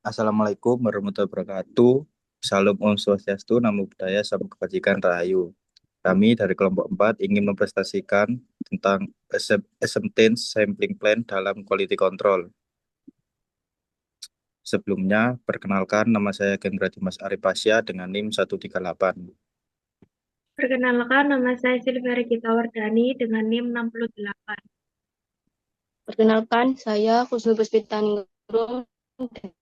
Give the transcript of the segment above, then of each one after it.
Assalamualaikum warahmatullahi wabarakatuh. Salam Om Swastiastu, Namo Buddhaya, Salam Kebajikan Rahayu. Kami dari kelompok 4 ingin mempresentasikan tentang acceptance sampling plan dalam quality control. Sebelumnya, perkenalkan nama saya Gendra Dimas Arifasya dengan NIM 138. Perkenalkan, nama saya Silvia Regita Wardani dengan NIM 68. Perkenalkan, saya Husnul Puspitaningrum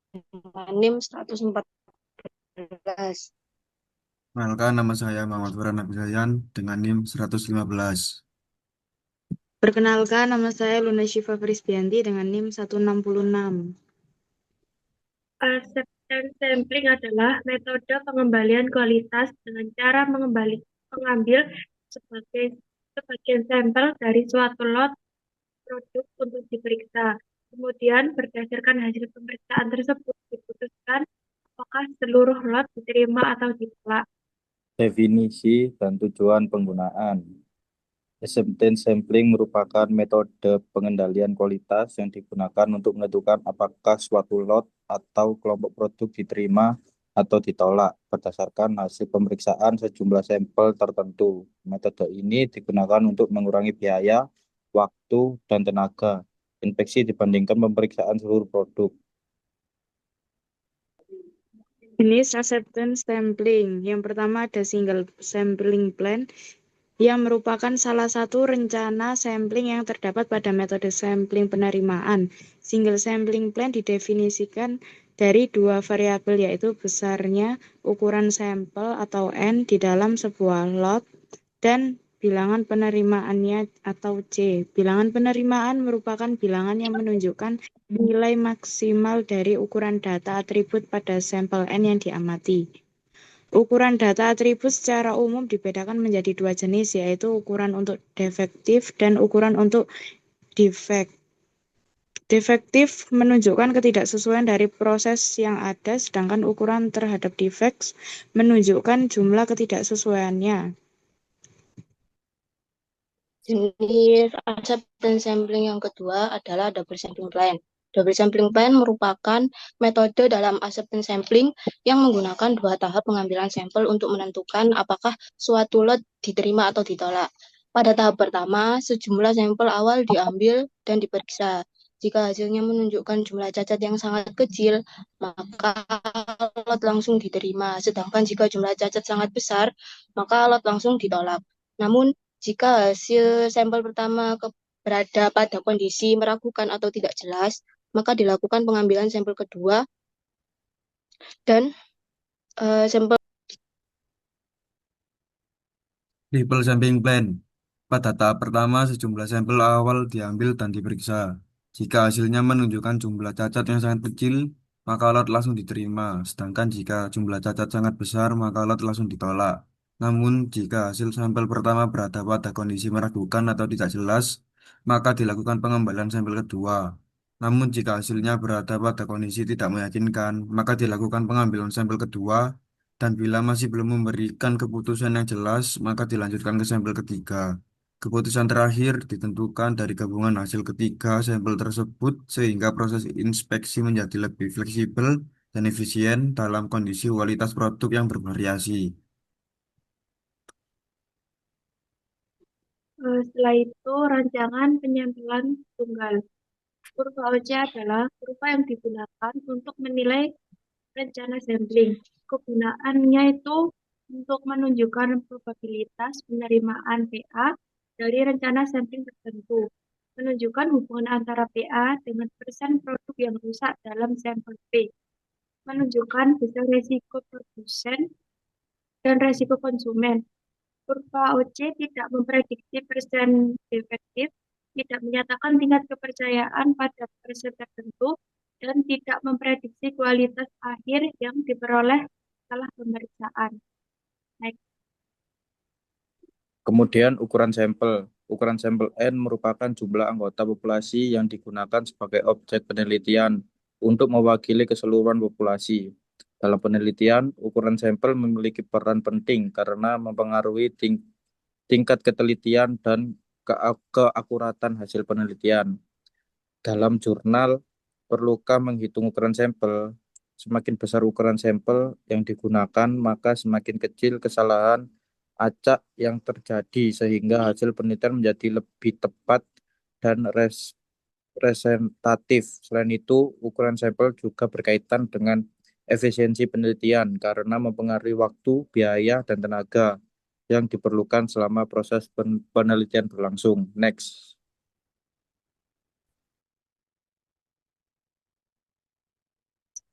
dengan NIM 114. Perkenalkan, nama saya Muhammad Farhan Abdisayan dengan NIM 115. Perkenalkan, nama saya Luna Syifa Frisbianti dengan NIM 166. Acceptance sampling adalah metode pengembalian kualitas dengan cara mengambil sebagai sebagian sampel dari suatu lot produk untuk diperiksa. Kemudian berdasarkan hasil pemeriksaan tersebut diputuskan apakah seluruh lot diterima atau ditolak. Definisi dan tujuan penggunaan. Acceptance sampling merupakan metode pengendalian kualitas yang digunakan untuk menentukan apakah suatu lot atau kelompok produk diterima atau ditolak berdasarkan hasil pemeriksaan sejumlah sampel tertentu. Metode ini digunakan untuk mengurangi biaya, waktu, dan tenaga inspeksi dibandingkan pemeriksaan seluruh produk. Jenis acceptance sampling. Yang pertama ada single sampling plan yang merupakan salah satu rencana sampling yang terdapat pada metode sampling penerimaan. Single sampling plan didefinisikan dari dua variabel yaitu besarnya ukuran sampel atau N di dalam sebuah lot dan bilangan penerimaannya atau C. Bilangan penerimaan merupakan bilangan yang menunjukkan nilai maksimal dari ukuran data atribut pada sampel N yang diamati. Ukuran data atribut secara umum dibedakan menjadi dua jenis, yaitu ukuran untuk defektif dan ukuran untuk defect. Defektif menunjukkan ketidaksesuaian dari proses yang ada, sedangkan ukuran terhadap defects menunjukkan jumlah ketidaksesuaiannya. Jenis acceptance sampling yang kedua adalah double sampling plan. Double sampling plan merupakan metode dalam acceptance sampling yang menggunakan dua tahap pengambilan sampel untuk menentukan apakah suatu lot diterima atau ditolak. Pada tahap pertama, sejumlah sampel awal diambil dan diperiksa. Jika hasilnya menunjukkan jumlah cacat yang sangat kecil, maka lot langsung diterima. Sedangkan jika jumlah cacat sangat besar, maka lot langsung ditolak. Namun, jika hasil sampel pertama berada pada kondisi meragukan atau tidak jelas, maka dilakukan pengambilan sampel kedua dan sampel Triple sampling plan. Pada tahap pertama, sejumlah sampel awal diambil dan diperiksa. Jika hasilnya menunjukkan jumlah cacat yang sangat kecil, maka lot langsung diterima. Sedangkan jika jumlah cacat sangat besar, maka lot langsung ditolak. Namun, jika hasil sampel pertama berada pada kondisi meragukan atau tidak jelas, maka dilakukan pengembalian sampel kedua. Namun, jika hasilnya berada pada kondisi tidak meyakinkan, maka dilakukan pengambilan sampel kedua dan bila masih belum memberikan keputusan yang jelas, maka dilanjutkan ke sampel ketiga. Keputusan terakhir ditentukan dari gabungan hasil ketiga sampel tersebut sehingga proses inspeksi menjadi lebih fleksibel dan efisien dalam kondisi kualitas produk yang bervariasi. Setelah itu, rancangan penyampelan tunggal. Kurva OC adalah kurva yang digunakan untuk menilai rencana sampling. Kegunaannya itu untuk menunjukkan probabilitas penerimaan PA dari rencana sampling tertentu, menunjukkan hubungan antara PA dengan persen produk yang rusak dalam sampel P, menunjukkan besar resiko produsen dan resiko konsumen. Kurva OC tidak memprediksi persen defektif, tidak menyatakan tingkat kepercayaan pada persen tertentu, dan tidak memprediksi kualitas akhir yang diperoleh setelah pemeriksaan. Next. Kemudian ukuran sampel. Ukuran sampel N merupakan jumlah anggota populasi yang digunakan sebagai objek penelitian untuk mewakili keseluruhan populasi. Dalam penelitian, ukuran sampel memiliki peran penting karena mempengaruhi tingkat ketelitian dan keakuratan hasil penelitian. Dalam jurnal, perlukah menghitung ukuran sampel? Semakin besar ukuran sampel yang digunakan, maka semakin kecil kesalahan acak yang terjadi, sehingga hasil penelitian menjadi lebih tepat dan representatif. Selain itu, ukuran sampel juga berkaitan dengan efisiensi penelitian karena mempengaruhi waktu, biaya, dan tenaga yang diperlukan selama proses penelitian berlangsung. Next.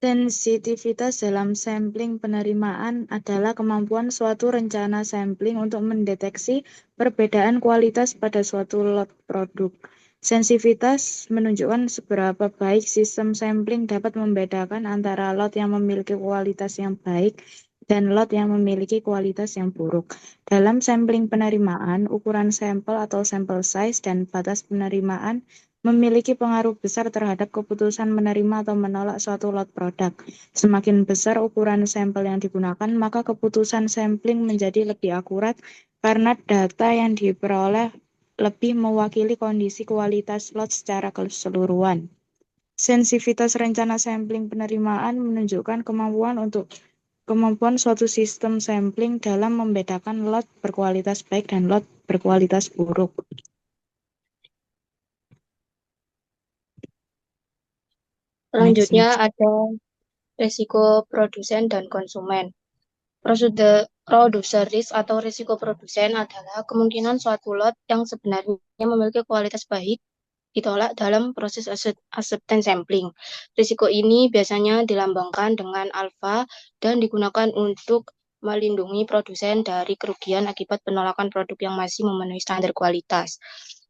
Sensitivitas dalam sampling penerimaan adalah kemampuan suatu rencana sampling untuk mendeteksi perbedaan kualitas pada suatu lot produk. Sensitivitas menunjukkan seberapa baik sistem sampling dapat membedakan antara lot yang memiliki kualitas yang baik dan lot yang memiliki kualitas yang buruk. Dalam sampling penerimaan, ukuran sampel atau sample size dan batas penerimaan memiliki pengaruh besar terhadap keputusan menerima atau menolak suatu lot produk. Semakin besar ukuran sampel yang digunakan, maka keputusan sampling menjadi lebih akurat karena data yang diperoleh lebih mewakili kondisi kualitas lot secara keseluruhan. Sensitivitas rencana sampling penerimaan menunjukkan kemampuan suatu sistem sampling dalam membedakan lot berkualitas baik dan lot berkualitas buruk. Selanjutnya ada risiko produsen dan konsumen. Producer risk atau risiko produsen adalah kemungkinan suatu lot yang sebenarnya memiliki kualitas baik ditolak dalam proses acceptance sampling. Risiko ini biasanya dilambangkan dengan alfa dan digunakan untuk melindungi produsen dari kerugian akibat penolakan produk yang masih memenuhi standar kualitas.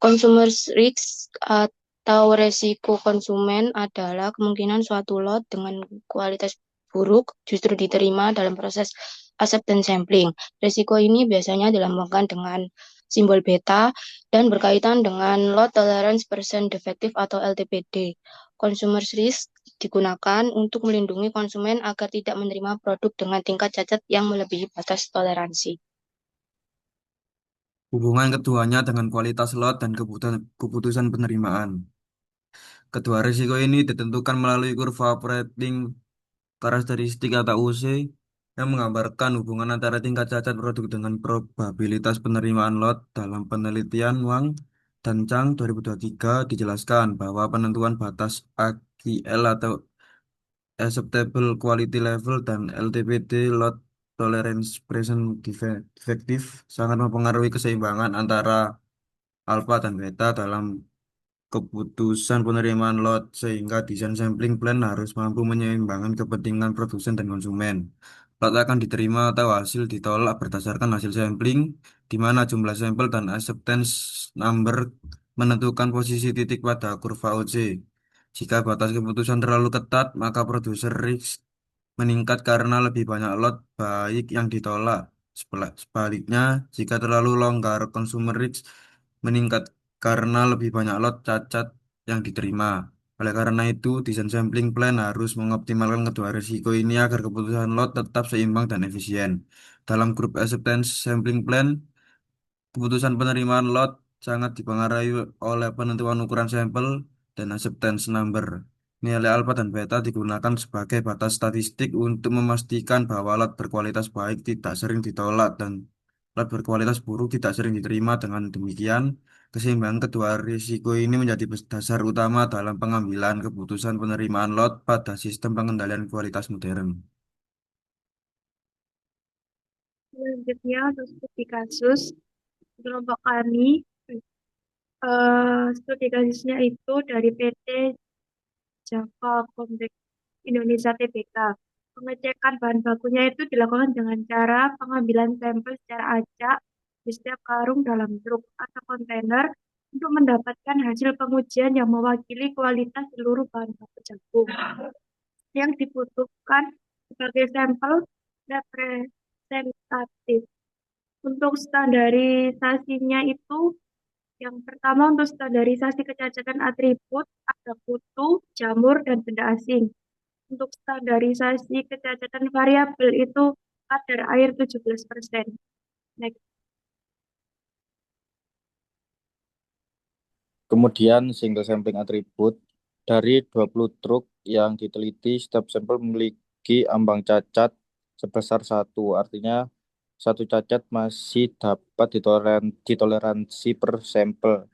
Consumer risk atau resiko konsumen adalah kemungkinan suatu lot dengan kualitas buruk justru diterima dalam proses acceptance sampling. Risiko ini biasanya dilambangkan dengan simbol beta dan berkaitan dengan Lot Tolerance Percent Defective atau LTPD. Consumer risk digunakan untuk melindungi konsumen agar tidak menerima produk dengan tingkat cacat yang melebihi batas toleransi. Hubungan keduanya dengan kualitas lot dan keputusan penerimaan. Kedua risiko ini ditentukan melalui kurva operating karakteristik atau UC yang menggambarkan hubungan antara tingkat cacat produk dengan probabilitas penerimaan lot. Dalam penelitian Wang dan Chang 2023 dijelaskan bahwa penentuan batas AQL atau Acceptable Quality Level dan LTPD Lot Tolerance Present Defective sangat mempengaruhi keseimbangan antara alfa dan beta dalam keputusan penerimaan lot, sehingga desain sampling plan harus mampu menyeimbangkan kepentingan produsen dan konsumen. Lot akan diterima atau hasil ditolak berdasarkan hasil sampling, di mana jumlah sampel dan acceptance number menentukan posisi titik pada kurva OC. Jika batas keputusan terlalu ketat, maka produser risk meningkat karena lebih banyak lot baik yang ditolak. Sebaliknya, jika terlalu longgar, consumer risk meningkat karena lebih banyak lot cacat yang diterima. Oleh karena itu, desain sampling plan harus mengoptimalkan kedua risiko ini agar keputusan lot tetap seimbang dan efisien. Dalam grup acceptance sampling plan, keputusan penerimaan lot sangat dipengaruhi oleh penentuan ukuran sampel dan acceptance number. Nilai alfa dan beta digunakan sebagai batas statistik untuk memastikan bahwa lot berkualitas baik tidak sering ditolak dan lot berkualitas buruk tidak sering diterima. Dengan demikian, keseimbangan kedua risiko ini menjadi dasar utama dalam pengambilan keputusan penerimaan lot pada sistem pengendalian kualitas modern. Selanjutnya untuk studi kasus kelompok kami, studi kasusnya itu dari PT Java Komplek Indonesia Tbk. Pengecekan bahan bakunya itu dilakukan dengan cara pengambilan sampel secara acak di setiap karung dalam truk atau kontainer untuk mendapatkan hasil pengujian yang mewakili kualitas seluruh bahan baku jagung. Yang dibutuhkan sebagai sampel representatif. Untuk standarisasinya itu, yang pertama untuk standarisasi kecacatan atribut, ada kutu, jamur, dan benda asing. Untuk standarisasi kecacatan variabel itu kadar air 17%. Next. Kemudian single sampling atribut dari 20 truk yang diteliti, setiap sampel memiliki ambang cacat sebesar 1. Artinya satu cacat masih dapat ditoleransi per sampel.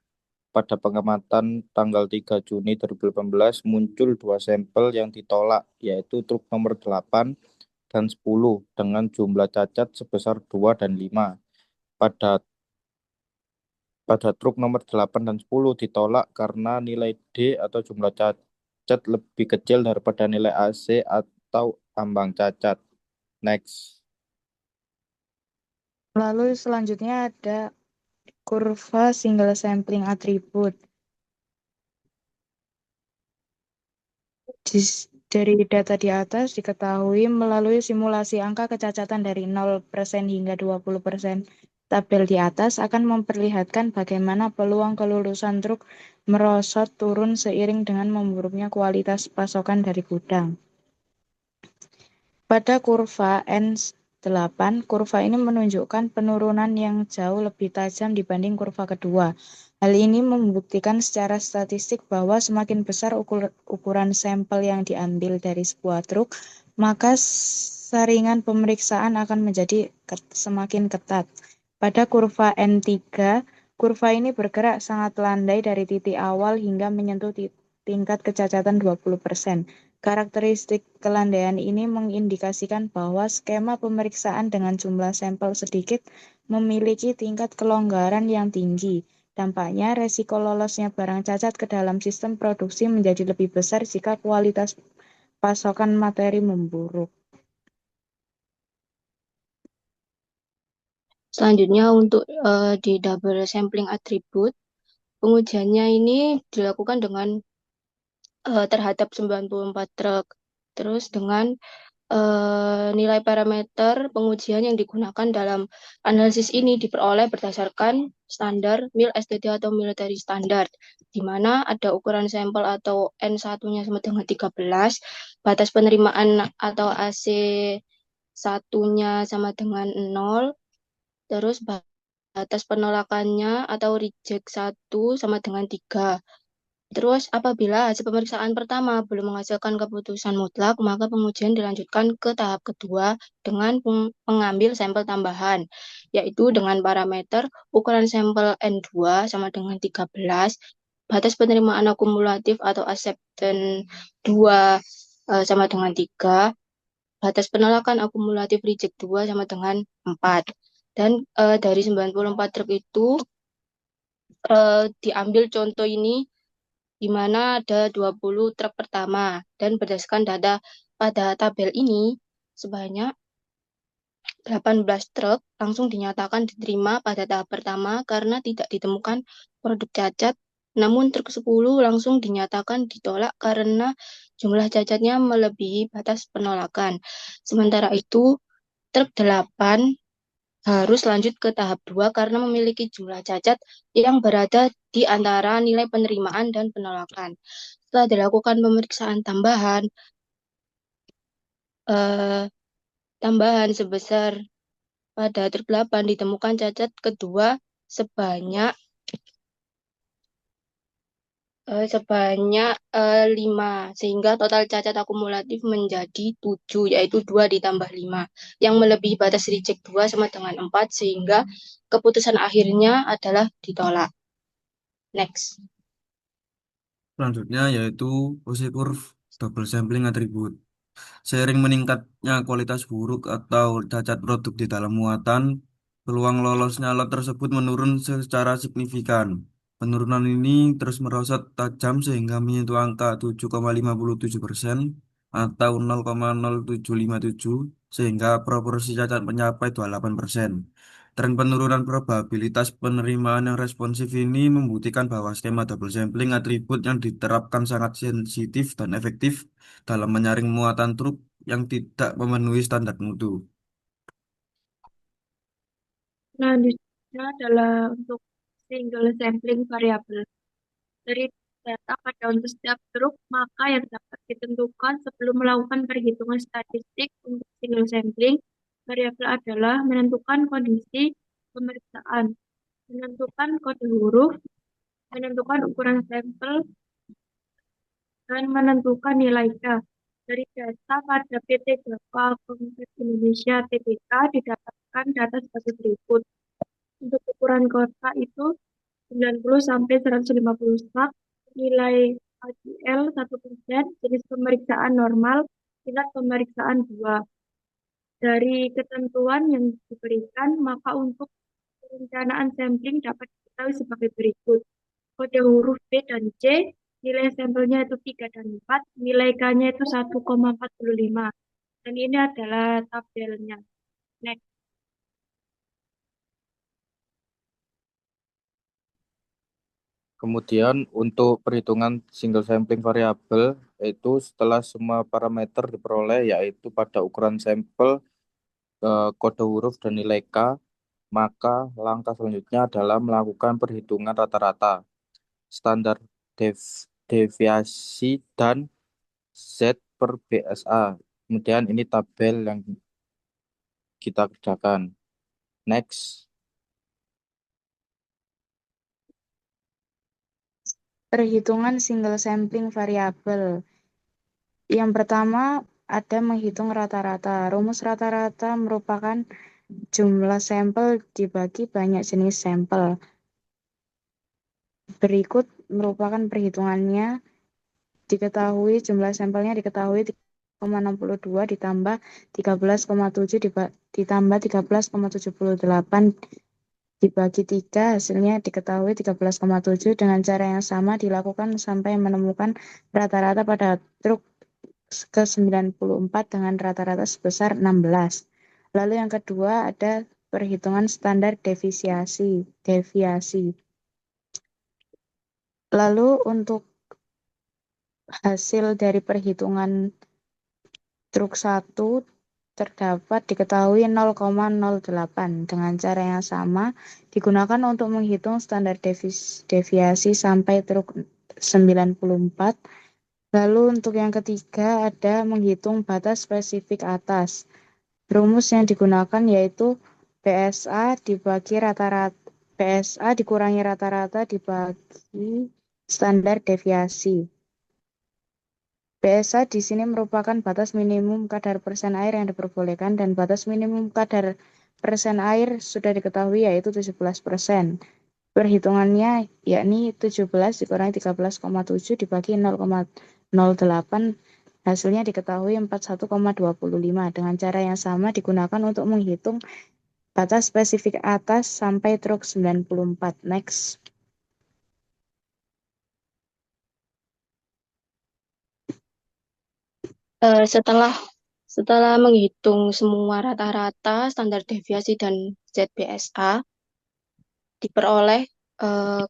Pada pengamatan tanggal 3 Juni 2018 muncul 2 sampel yang ditolak, yaitu truk nomor 8 dan 10 dengan jumlah cacat sebesar 2 dan 5. Pada pada truk nomor 8 dan 10 ditolak karena nilai D atau jumlah cacat lebih kecil daripada nilai AC atau ambang cacat. Next. Lalu selanjutnya ada kurva single sampling atribut. Dari data di atas diketahui melalui simulasi angka kecacatan dari 0% hingga 20%. Tabel di atas akan memperlihatkan bagaimana peluang kelulusan truk merosot turun seiring dengan memburuknya kualitas pasokan dari gudang. Pada kurva N8, kurva ini menunjukkan penurunan yang jauh lebih tajam dibanding kurva kedua. Hal ini membuktikan secara statistik bahwa semakin besar ukuran sampel yang diambil dari sebuah truk, maka saringan pemeriksaan akan menjadi semakin ketat. Pada kurva N3, kurva ini bergerak sangat landai dari titik awal hingga menyentuh tingkat kecacatan 20%. Karakteristik kelandaian ini mengindikasikan bahwa skema pemeriksaan dengan jumlah sampel sedikit memiliki tingkat kelonggaran yang tinggi. Dampaknya, resiko lolosnya barang cacat ke dalam sistem produksi menjadi lebih besar jika kualitas pasokan materi memburuk. Selanjutnya untuk di double sampling atribut, pengujiannya ini dilakukan dengan terhadap 94 truk. Terus dengan nilai parameter pengujian yang digunakan dalam analisis ini diperoleh berdasarkan standar MIL STT atau military standard, di mana ada ukuran sampel atau N1-nya sama dengan 13, batas penerimaan atau AC 1-nya sama dengan 0, terus batas penolakannya atau reject 1 sama dengan 3. Terus apabila hasil pemeriksaan pertama belum menghasilkan keputusan mutlak, maka pengujian dilanjutkan ke tahap kedua dengan mengambil sampel tambahan, yaitu dengan parameter ukuran sampel N2 sama dengan 13, batas penerimaan akumulatif atau acceptance 2 sama dengan 3, batas penolakan akumulatif reject 2 sama dengan 4. Dan dari 94 truk itu diambil contoh ini di mana ada 20 truk pertama, dan berdasarkan data pada tabel ini sebanyak 18 truk langsung dinyatakan diterima pada tahap pertama karena tidak ditemukan produk cacat, namun truk 10 langsung dinyatakan ditolak karena jumlah cacatnya melebihi batas penolakan. Sementara itu, truk 8 harus lanjut ke tahap 2 karena memiliki jumlah cacat yang berada di antara nilai penerimaan dan penolakan. Setelah dilakukan pemeriksaan tambahan sebesar pada truk 8 ditemukan cacat kedua sebanyak 5, sehingga total cacat akumulatif menjadi 7, yaitu 2 ditambah 5, yang melebihi batas reject 2 sama dengan 4, sehingga keputusan akhirnya adalah ditolak. Next. Selanjutnya yaitu OC curve double sampling atribut. Seiring meningkatnya kualitas buruk atau cacat produk di dalam muatan, peluang lolosnya lot tersebut menurun secara signifikan. Penurunan ini terus merosot tajam sehingga menyentuh angka 7,57% atau 0,0757, sehingga proporsi cacat mencapai 28%. Tren penurunan probabilitas penerimaan yang responsif ini membuktikan bahwa skema double sampling atribut yang diterapkan sangat sensitif dan efektif dalam menyaring muatan truk yang tidak memenuhi standar mutu. Selanjutnya adalah untuk single sampling variabel. Dari data pada untuk setiap truk, maka yang dapat ditentukan sebelum melakukan perhitungan statistik untuk single sampling variabel adalah menentukan kondisi pemeriksaan, menentukan kode huruf, menentukan ukuran sampel, dan menentukan nilai K. Dari data pada PT Java Konkret Indonesia (TBK) didapatkan data sebagai berikut. Untuk ukuran kota itu 90 sampai 150 sak, nilai AQL 1%, jenis pemeriksaan normal, tingkat pemeriksaan 2. Dari ketentuan yang diberikan, maka untuk perencanaan sampling dapat diketahui sebagai berikut. Kode huruf B dan C, nilai sampelnya itu 3 dan 4, nilai K-nya itu 1,45. Dan ini adalah tabelnya. Next. Kemudian untuk perhitungan single sampling variabel itu setelah semua parameter diperoleh yaitu pada ukuran sampel, kode huruf dan nilai K, maka langkah selanjutnya adalah melakukan perhitungan rata-rata, standar deviasi dan Z per BSA. Kemudian ini tabel yang kita kerjakan. Next. Perhitungan single sampling variabel. Yang pertama ada menghitung rata-rata. Rumus rata-rata merupakan jumlah sampel dibagi banyak jenis sampel. Berikut merupakan perhitungannya. Diketahui jumlah sampelnya diketahui 3,62 ditambah 13,7 ditambah 13,78 dibagi 3, hasilnya diketahui 13,7. Dengan cara yang sama dilakukan sampai menemukan rata-rata pada truk ke-94 dengan rata-rata sebesar 16. Lalu yang kedua ada perhitungan standar deviasi. Lalu untuk hasil dari perhitungan truk 1 terdapat diketahui 0,08. Dengan cara yang sama digunakan untuk menghitung standar deviasi sampai truk 94. Lalu untuk yang ketiga ada menghitung batas spesifik atas. Rumus yang digunakan yaitu PSA dibagi rata-rata, PSA dikurangi rata-rata dibagi standar deviasi. PSA di sini merupakan batas minimum kadar persen air yang diperbolehkan dan batas minimum kadar persen air sudah diketahui yaitu 17%. Perhitungannya yakni 17 dikurangi 13,7 dibagi 0,08, hasilnya diketahui 41,25. Dengan cara yang sama digunakan untuk menghitung batas spesifik atas sampai truk 94. Next. Setelah menghitung semua rata-rata, standar deviasi dan ZBSA, diperoleh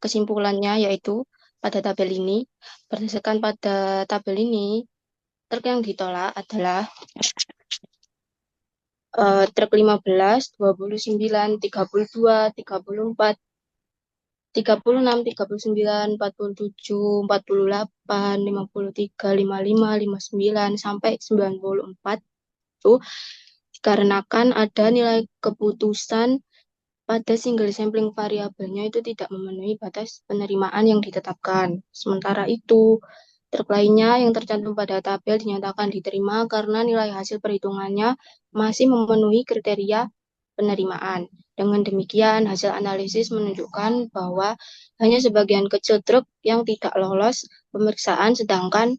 kesimpulannya yaitu pada tabel ini. Berdasarkan pada tabel ini, truk yang ditolak adalah truk 15, 29, 32, 34, 36, 39, 47, 48, 53, 55, 59, sampai 94 itu dikarenakan ada nilai keputusan pada single sampling variabelnya itu tidak memenuhi batas penerimaan yang ditetapkan. Sementara itu, truk lainnya yang tercantum pada tabel dinyatakan diterima karena nilai hasil perhitungannya masih memenuhi kriteria penerimaan. Dengan demikian, hasil analisis menunjukkan bahwa hanya sebagian kecil truk yang tidak lolos pemeriksaan, sedangkan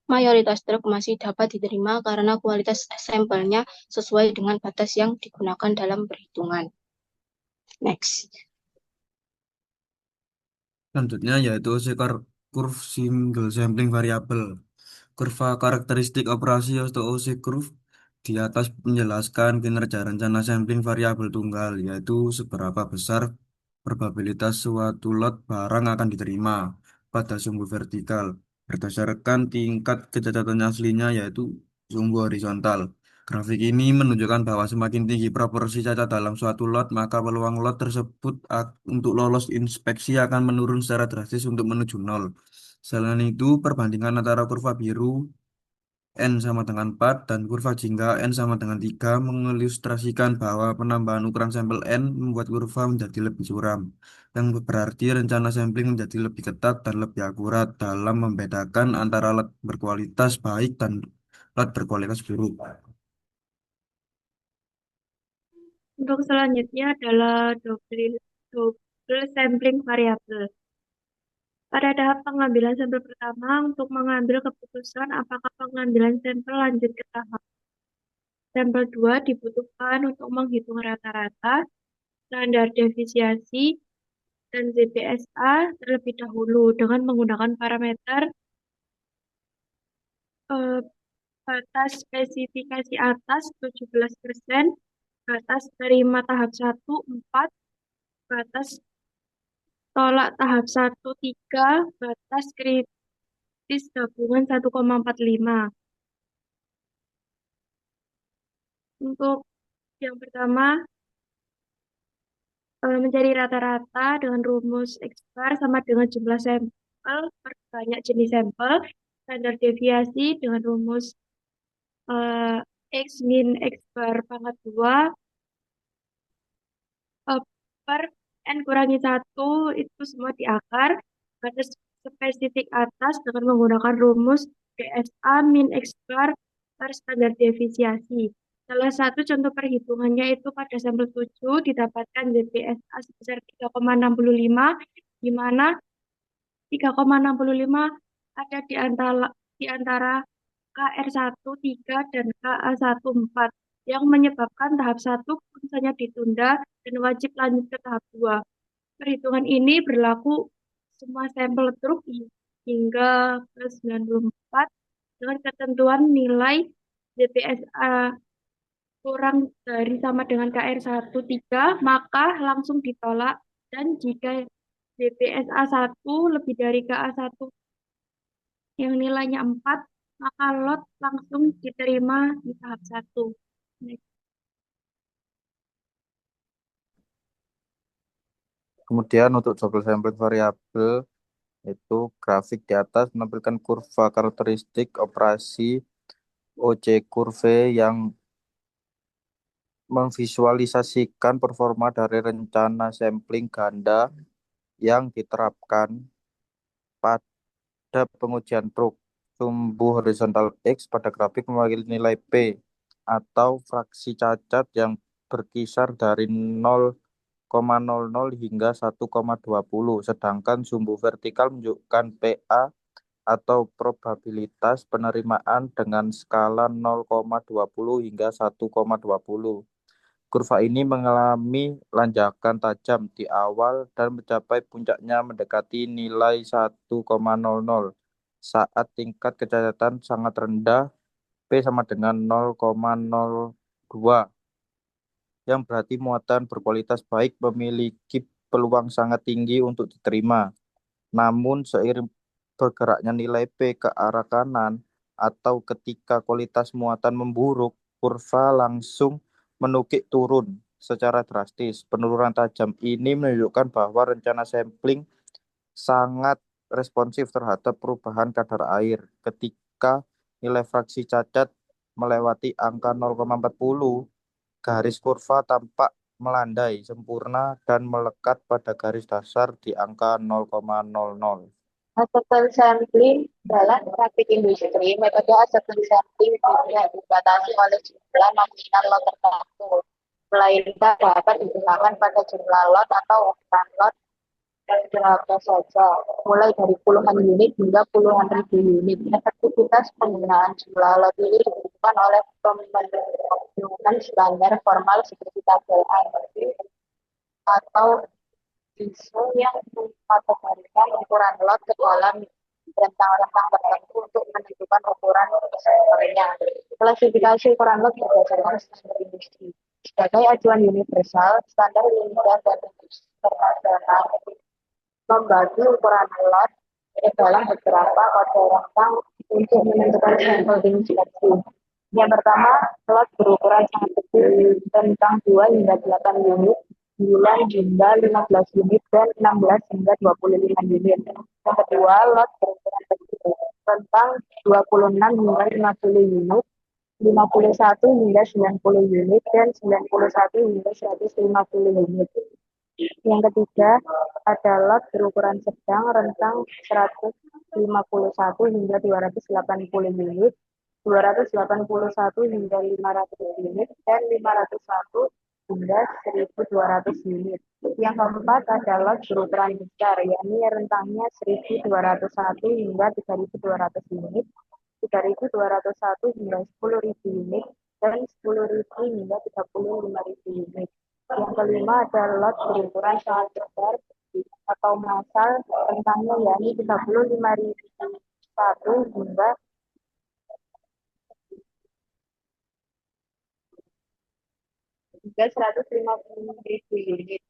mayoritas truk masih dapat diterima karena kualitas sampelnya sesuai dengan batas yang digunakan dalam perhitungan. Next. Selanjutnya yaitu sekar curve single sampling variable. Kurva karakteristik operasi atau OC curve di atas menjelaskan kinerja rencana sampling variabel tunggal, yaitu seberapa besar probabilitas suatu lot barang akan diterima pada sumbu vertikal berdasarkan tingkat kecacatan aslinya, yaitu sumbu horizontal. Grafik ini menunjukkan bahwa semakin tinggi proporsi cacat dalam suatu lot, maka peluang lot tersebut untuk lolos inspeksi akan menurun secara drastis untuk menuju nol. Selain itu, perbandingan antara kurva biru N sama dengan 4 dan kurva jingga N sama dengan 3 mengilustrasikan bahwa penambahan ukuran sampel N membuat kurva menjadi lebih curam, yang berarti rencana sampling menjadi lebih ketat dan lebih akurat dalam membedakan antara lot berkualitas baik dan lot berkualitas buruk. Untuk selanjutnya adalah double sampling variabel. Pada tahap pengambilan sampel pertama, untuk mengambil keputusan apakah pengambilan sampel lanjut ke tahap sampel 2 dibutuhkan untuk menghitung rata-rata, standar deviasi, dan ZPSA terlebih dahulu dengan menggunakan parameter eh, batas spesifikasi atas 17%, batas terima tahap 1 4, batas tolak tahap 1 3, batas kritis gabungan 1,45. Untuk yang pertama, mencari rata-rata dengan rumus X bar sama dengan jumlah sampel per banyak jenis sampel, standar deviasi dengan rumus X min X bar pangkat 2 per N kurangi 1 itu semua di akar, batas spesifik atas dengan menggunakan rumus DSA min X bar per standar deviasi. Salah satu contoh perhitungannya itu pada sampel 7 didapatkan ZPSA sebesar 3,65, di mana 3,65 ada di antara KR1 3 dan KA1 4 yang menyebabkan tahap 1 putusannya ditunda dan wajib lanjut ke tahap 2. Perhitungan ini berlaku semua sampel truk hingga ke 94 dengan ketentuan nilai ZPSA kurang dari sama dengan KR1 3, maka langsung ditolak, dan jika ZPSA 1 lebih dari KA1 yang nilainya 4, maka lot langsung diterima di tahap 1. Kemudian untuk double sampling variabel itu grafik di atas menampilkan kurva karakteristik operasi OC kurve yang memvisualisasikan performa dari rencana sampling ganda yang diterapkan pada pengujian truk. Sumbu horizontal X pada grafik mewakili nilai P atau fraksi cacat yang berkisar dari 0,00 hingga 1,20, sedangkan sumbu vertikal menunjukkan PA atau probabilitas penerimaan dengan skala 0,20 hingga 1,20. Kurva ini mengalami lonjakan tajam di awal dan mencapai puncaknya mendekati nilai 1,00 saat tingkat kecacatan sangat rendah, P sama dengan 0,02, yang berarti muatan berkualitas baik memiliki peluang sangat tinggi untuk diterima. Namun seiring bergeraknya nilai P ke arah kanan atau ketika kualitas muatan memburuk, kurva langsung menukik turun secara drastis. Penurunan tajam ini menunjukkan bahwa rencana sampling sangat responsif terhadap perubahan kadar air. Ketika nilai fraksi cacat melewati angka 0,40, garis kurva tampak melandai sempurna dan melekat pada garis dasar di angka 0,00. Acceptance sampling dalam praktik industri, metode acceptance sampling tidak dibatasi oleh jumlah nominal lot tertentu, melainkan dapat digunakan pada jumlah lot atau ukuran lot dan berapa saja, mulai dari puluhan unit hingga puluhan ribu unit. Efektivitas penggunaan jumlah lot ini ditentukan oleh pemenuhan standar formal seperti tabel A atau ISO yang mengkategorikan ukuran lot ke dalam rentang-rentang tertentu untuk menentukan ukuran sampelnya. Klasifikasi ukuran lot berdasarkan standar industri. Sebagai acuan universal, standar limiter dan internasional membagi ukuran lot ke dalam beberapa kode rentang untuk menentukan sampel inspeksi. Yang pertama, lot berukuran sangat kecil, rentang 2 hingga 8 unit, 9 hingga 15 unit, dan 16 hingga 25 unit. Yang kedua, lot berukuran kecil, rentang 26 hingga 50 unit, 51 hingga 90 unit, dan 91 hingga 150 unit. Yang ketiga, ada lot berukuran sedang, rentang 151 hingga 280 unit, 281 hingga 500 unit, dan 501 hingga 1.200 unit. Yang keempat adalah berukuran besar, yakni rentangnya 1.201 hingga 3.200 unit, 3.201 hingga 10.000 unit, dan 10.000 hingga 35.000 unit. Yang kelima adalah berukuran sangat besar atau massal, rentangnya yakni 35.001 hingga 150.000 unit,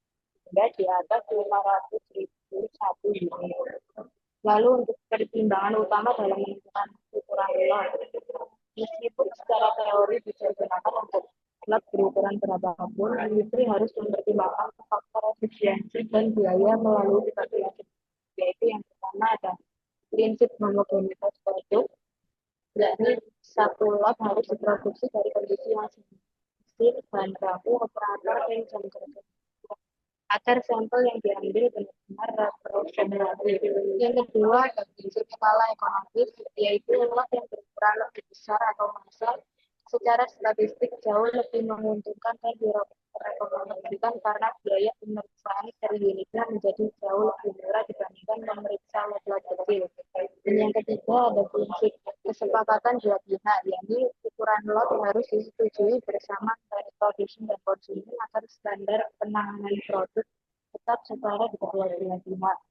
hingga di atas 500.000 satu unit. Lalu untuk pertimbangan utama dalam menentukan ukuran lot, meskipun secara teori bisa digunakan untuk lot berukuran berapapun, industri harus mempertimbangkan faktor efisiensi dan biaya melalui kalkulasi, yaitu yang pertama ada prinsip homogenitas produk, yakni satu lot harus diproduksi dari kondisi yang mesin, bahan baku, operator, dan jam kerja, agar sampel yang diambil benar-benar representatif. Yang kedua ada prinsip skala ekonomis, yaitu lot yang berukuran lebih besar atau massal secara statistik jauh lebih menguntungkan dan direkomendasikan karena biaya pemeriksaan per unitnya menjadi jauh lebih murah dibandingkan memeriksa lot-lot kecil. Dan yang ketiga ada prinsip kesepakatan dua pihak, yakni ukuran lot harus disetujui bersama dari produsen dan konsumen agar standar penanganan produk tetap setara di kedua belah pihak.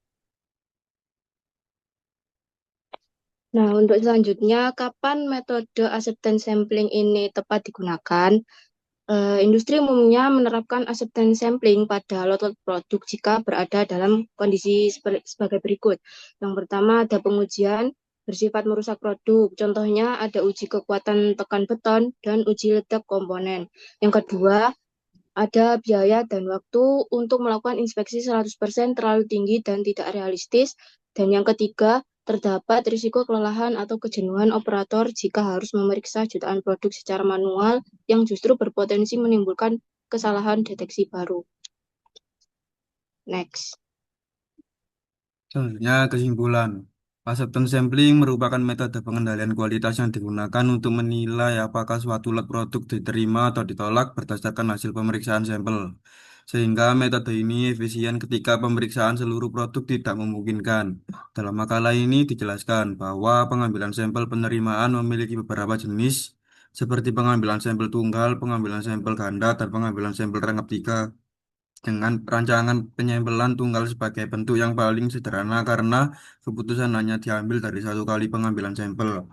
Nah, untuk selanjutnya, kapan metode acceptance sampling ini tepat digunakan? Industri umumnya menerapkan acceptance sampling pada lot-lot produk jika berada dalam kondisi sebagai berikut. Yang pertama ada pengujian bersifat merusak produk. Contohnya ada uji kekuatan tekan beton dan uji ledak komponen. Yang kedua, ada biaya dan waktu untuk melakukan inspeksi 100% terlalu tinggi dan tidak realistis. Dan yang ketiga, terdapat risiko kelelahan atau kejenuhan operator jika harus memeriksa jutaan produk secara manual yang justru berpotensi menimbulkan kesalahan deteksi baru. Next. Selanjutnya kesimpulan. Acceptance sampling merupakan metode pengendalian kualitas yang digunakan untuk menilai apakah suatu lot produk diterima atau ditolak berdasarkan hasil pemeriksaan sampel. Sehingga metode ini efisien ketika pemeriksaan seluruh produk tidak memungkinkan. Dalam makalah ini dijelaskan bahwa pengambilan sampel penerimaan memiliki beberapa jenis, seperti pengambilan sampel tunggal, pengambilan sampel ganda, dan pengambilan sampel rangkap 3 dengan rancangan penyampelan tunggal sebagai bentuk yang paling sederhana karena keputusan hanya diambil dari satu kali pengambilan sampel.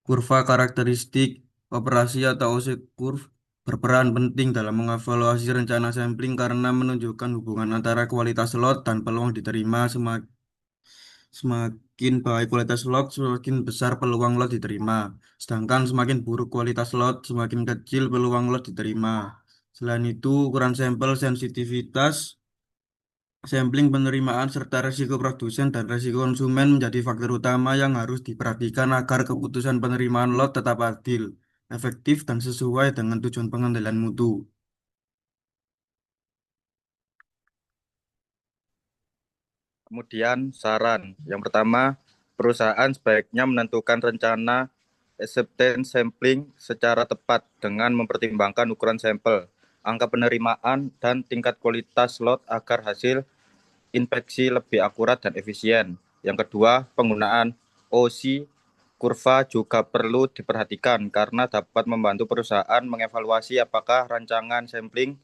Kurva karakteristik operasi atau OC curve berperan penting dalam mengevaluasi rencana sampling karena menunjukkan hubungan antara kualitas lot dan peluang diterima. Semakin baik kualitas lot, semakin besar peluang lot diterima. Sedangkan semakin buruk kualitas lot, semakin kecil peluang lot diterima. Selain itu, ukuran sampel, sensitivitas, sampling penerimaan, serta resiko produsen dan resiko konsumen menjadi faktor utama yang harus diperhatikan agar keputusan penerimaan lot tetap adil, efektif, dan sesuai dengan tujuan pengendalian mutu. Kemudian saran. Yang pertama, perusahaan sebaiknya menentukan rencana acceptance sampling secara tepat dengan mempertimbangkan ukuran sampel, angka penerimaan, dan tingkat kualitas lot agar hasil inspeksi lebih akurat dan efisien. Yang kedua, penggunaan OC kurva juga perlu diperhatikan karena dapat membantu perusahaan mengevaluasi apakah rancangan sampling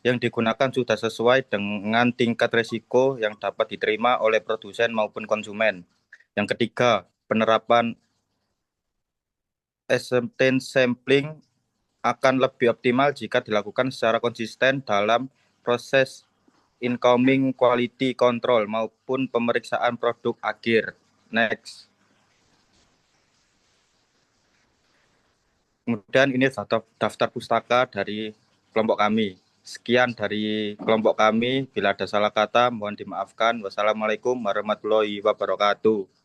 yang digunakan sudah sesuai dengan tingkat risiko yang dapat diterima oleh produsen maupun konsumen. Yang ketiga, penerapan acceptance sampling akan lebih optimal jika dilakukan secara konsisten dalam proses incoming quality control maupun pemeriksaan produk akhir. Next. Kemudian ini daftar pustaka dari kelompok kami. Sekian dari kelompok kami. Bila ada salah kata, mohon dimaafkan. Wassalamualaikum warahmatullahi wabarakatuh.